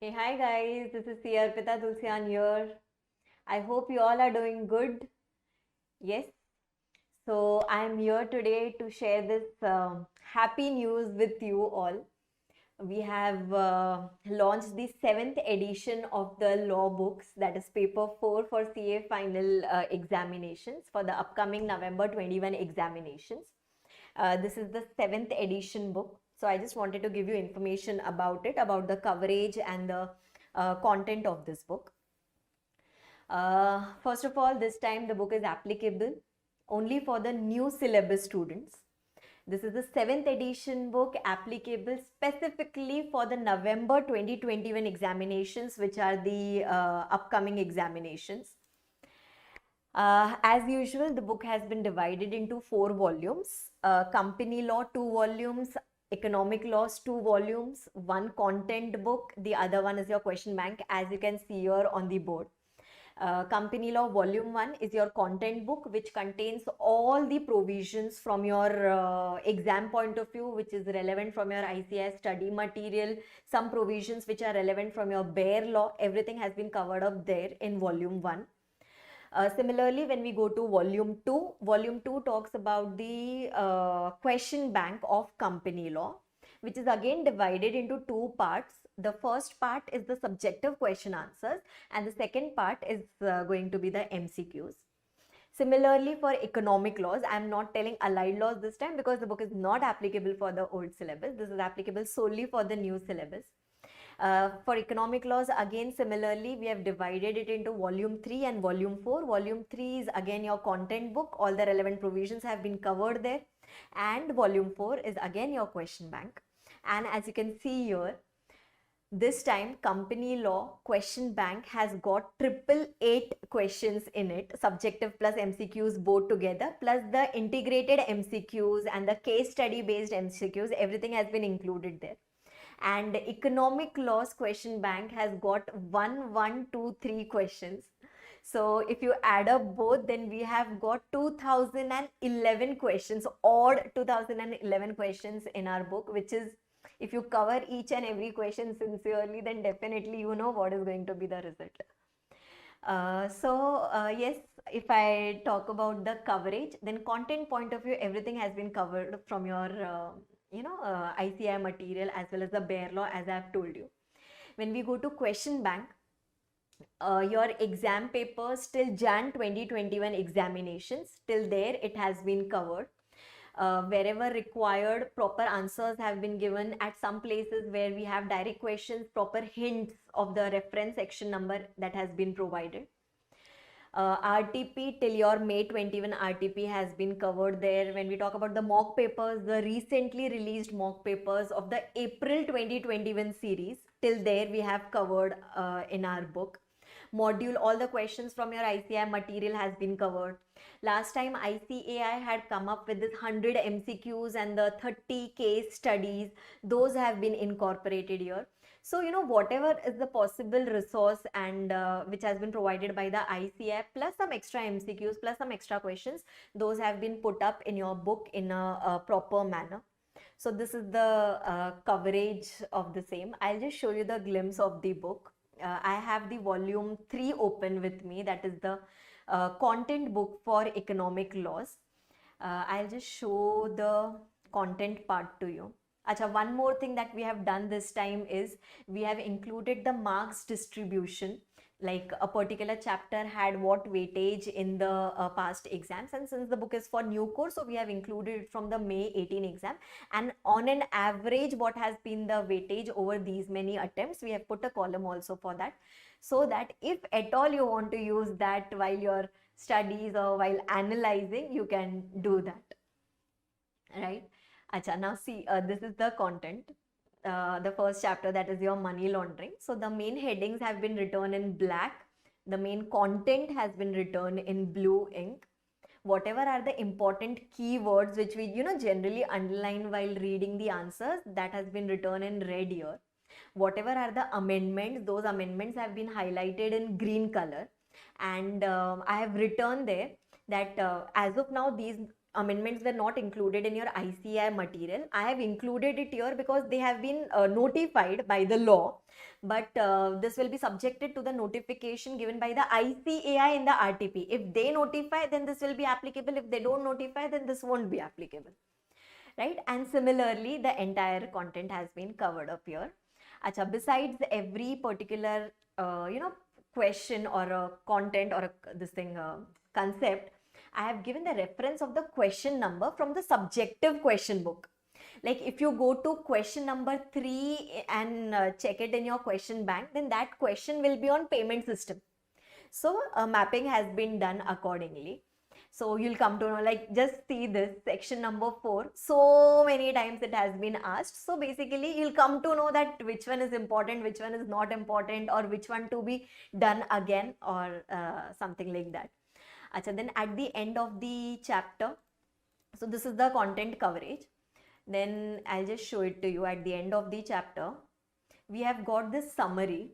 Hey, hi guys, this is Sia Arpita Tulsian here. I hope you all are doing good. Yes, so I'm here today to share this happy news with you all. We have launched the seventh edition of the law books, that is paper 4 for CA final examinations for the upcoming November 21 examinations. This is the seventh edition book. So I just wanted to give you information about it, about the coverage and the content of this book. First of all, this time the book is applicable only for the new syllabus students. This is the seventh edition book applicable specifically for the November 2021 examinations, which are the upcoming examinations. As usual, the book has been divided into 4 volumes. Company law, 2 volumes, economic laws, 2 volumes, one content book, the other one is your question bank, as you can see here on the board. Company Law Volume 1 is your content book, which contains all the provisions from your exam point of view, which is relevant from your ICAI study material, some provisions which are relevant from your bare law. Everything has been covered up there in Volume 1. Similarly, when we go to Volume 2 talks about the question bank of company law, which is again divided into 2 parts. The first part is the subjective question answers, and the second part is going to be the MCQs. Similarly, for economic laws, I am not telling allied laws this time because the book is not applicable for the old syllabus. This is applicable solely for the new syllabus. For economic laws, again, similarly, we have divided it into volume 3 and volume 4. Volume 3 is again your content book. All the relevant provisions have been covered there. And volume 4 is again your question bank. And as you can see here, this time company law question bank has got 888 questions in it, subjective plus MCQs both together, plus the integrated MCQs and the case study based MCQs. Everything has been included there. And economic laws question bank has got 1, 1, 2, 3 questions. So if you add up both, then we have got 2011 questions, odd 2011 questions in our book, which is, if you cover each and every question sincerely, then definitely you know what is going to be the result. Yes, if I talk about the coverage, then content point of view, everything has been covered from your ICAI material as well as the bare law, as I have told you. When we go to question bank, your exam papers till Jan 2021 examinations, till there it has been covered. Wherever required, proper answers have been given. At some places where we have direct questions, proper hints of the reference section number that has been provided. RTP till your May 21 RTP has been covered there. When we talk about the mock papers, the recently released mock papers of the April 2021 series, till there we have covered in our book. Module, all the questions from your ICAI material has been covered. Last time ICAI had come up with this 100 MCQs and the 30 case studies. Those have been incorporated here. So, whatever is the possible resource and which has been provided by the ICAI, plus some extra MCQs, plus some extra questions, those have been put up in your book in a proper manner. So this is the coverage of the same. I'll just show you the glimpse of the book. I have the volume 3 open with me, that is the content book for economic laws. I'll just show the content part to you. Acha, one more thing that we have done this time is we have included the marks distribution. Like a particular chapter had what weightage in the past exams, and since the book is for new course, so we have included it from the May 18 exam, and on an average what has been the weightage over these many attempts. We have put a column also for that, so that if at all you want to use that while your studies or while analyzing, you can do that, right? Acha, now see, this is the content. The first chapter, that is your money laundering. So the main headings have been written in black. The main content has been written in blue ink. Whatever are the important keywords which we generally underline while reading the answers, that has been written in red here. Whatever are the amendments, those amendments have been highlighted in green color. And I have written there that as of now these amendments were not included in your ICAI material. I have included it here because they have been notified by the law. but this will be subjected to the notification given by the ICAI in the RTP. If they notify, then this will be applicable. If they don't notify, then this won't be applicable, right? And similarly, the entire content has been covered up here. Acha, besides every particular question or a content or this thing concept, I have given the reference of the question number from the subjective question book. Like if you go to question number 3 and check it in your question bank, then that question will be on payment system. So mapping has been done accordingly. So you'll come to know, like just see this section number 4, so many times it has been asked. So basically you'll come to know that which one is important, which one is not important, or which one to be done again, or something like that. Achha, then at the end of the chapter, so this is the content coverage. Then I'll just show it to you. At the end of the chapter, we have got this summary.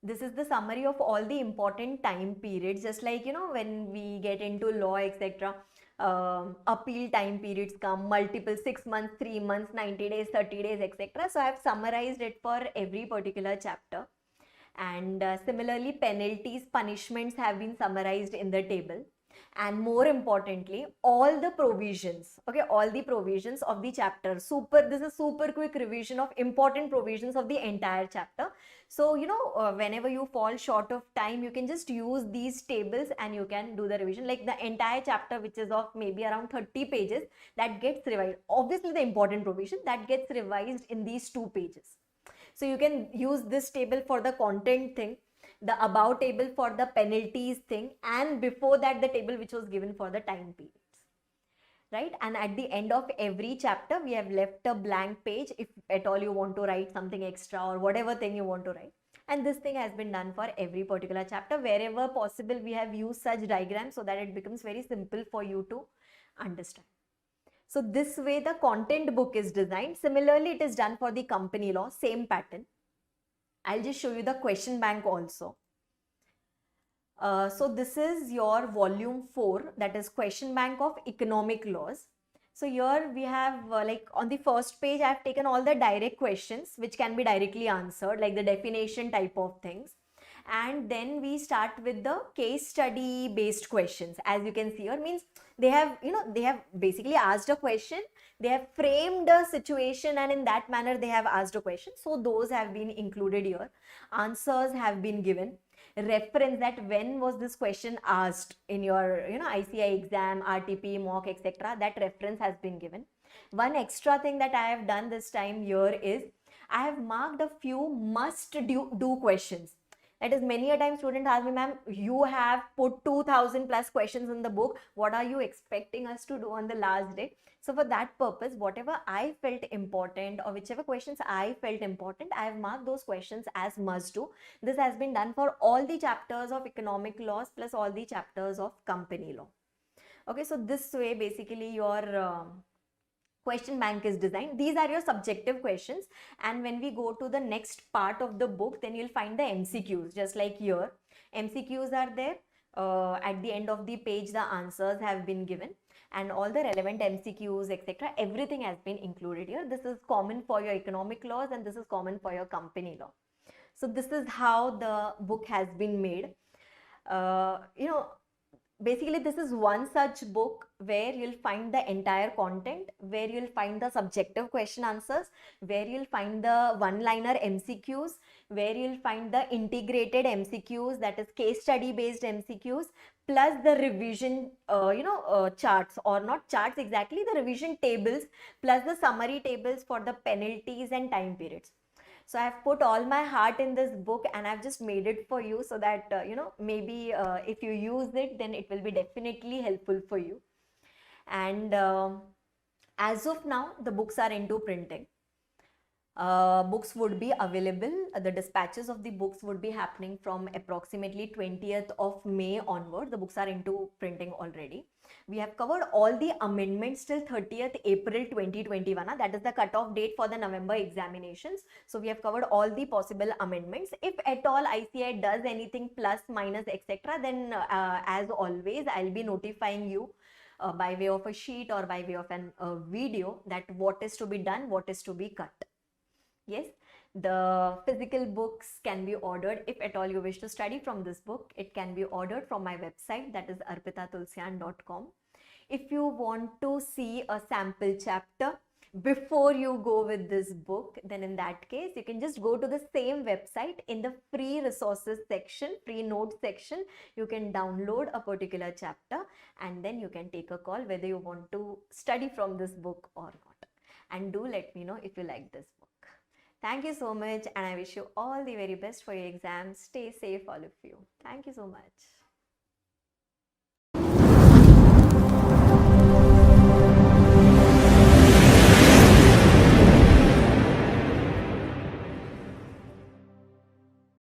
This is the summary of all the important time periods, just like, when we get into law, etc. Appeal time periods come, multiple 6 months, 3 months, 90 days, 30 days, etc. So I have summarized it for every particular chapter. And similarly, penalties, punishments have been summarized in the table. And more importantly, all the provisions, okay, all the provisions of the chapter. This is super quick revision of important provisions of the entire chapter. So, whenever you fall short of time, you can just use these tables and you can do the revision. Like the entire chapter, which is of maybe around 30 pages, that gets revised. Obviously, the important provision that gets revised in these 2 pages. So you can use this table for the content thing, the above table for the penalties thing, and before that the table which was given for the time periods, right? And at the end of every chapter, we have left a blank page if at all you want to write something extra or whatever thing you want to write. And this thing has been done for every particular chapter. Wherever possible, we have used such diagrams so that it becomes very simple for you to understand. So this way the content book is designed. Similarly, it is done for the company law, same pattern. I'll just show you the question bank also. So this is your volume 4, that is question bank of economic laws. So here we have like on the first page, I have taken all the direct questions which can be directly answered, like the definition type of things. And then we start with the case study based questions. As you can see here, means they have basically asked a question, they have framed a situation, and in that manner they have asked a question. So those have been included here. Answers have been given. Reference, that when was this question asked in your ICAI exam, RTP, mock, etc. That reference has been given. One extra thing that I have done this time here is I have marked a few must do questions. That is, many a time student ask me, ma'am, you have put 2000 plus questions in the book. What are you expecting us to do on the last day? So for that purpose, whatever I felt important or whichever questions I felt important, I have marked those questions as must do. This has been done for all the chapters of economic laws plus all the chapters of company law. Okay, so this way basically your question bank is designed. These are your subjective questions, and when we go to the next part of the book, then you'll find the MCQs. Just like here, MCQs are there. At the end of the page, the answers have been given, and all the relevant MCQs, etc. Everything has been included here. This is common for your economic laws, and this is common for your company law. So this is how the book has been made. Basically, this is one such book where you'll find the entire content, where you'll find the subjective question answers, where you'll find the one-liner MCQs, where you'll find the integrated MCQs, that is case study based MCQs, plus the revision, charts, or not charts exactly, the revision tables, plus the summary tables for the penalties and time periods. So I have put all my heart in this book, and I've just made it for you so that, maybe if you use it, then it will be definitely helpful for you. And as of now, the books are into printing. Books would be available. The dispatches of the books would be happening from approximately 20th of May onward. The books are into printing already. We have covered all the amendments till 30th April 2021. That is the cutoff date for the November examinations. So we have covered all the possible amendments. If at all ICAI does anything plus, minus, etc., then as always, I'll be notifying you by way of a sheet or by way of a video that what is to be done, what is to be cut. Yes. The physical books can be ordered if at all you wish to study from this book. It can be ordered from my website, that is arpitatulsian.com. If you want to see a sample chapter before you go with this book, then in that case you can just go to the same website. In the free resources section, free notes section, you can download a particular chapter and then you can take a call whether you want to study from this book or not. And do let me know if you like this book. Thank you so much, and I wish you all the very best for your exams. Stay safe, all of you. Thank you so much.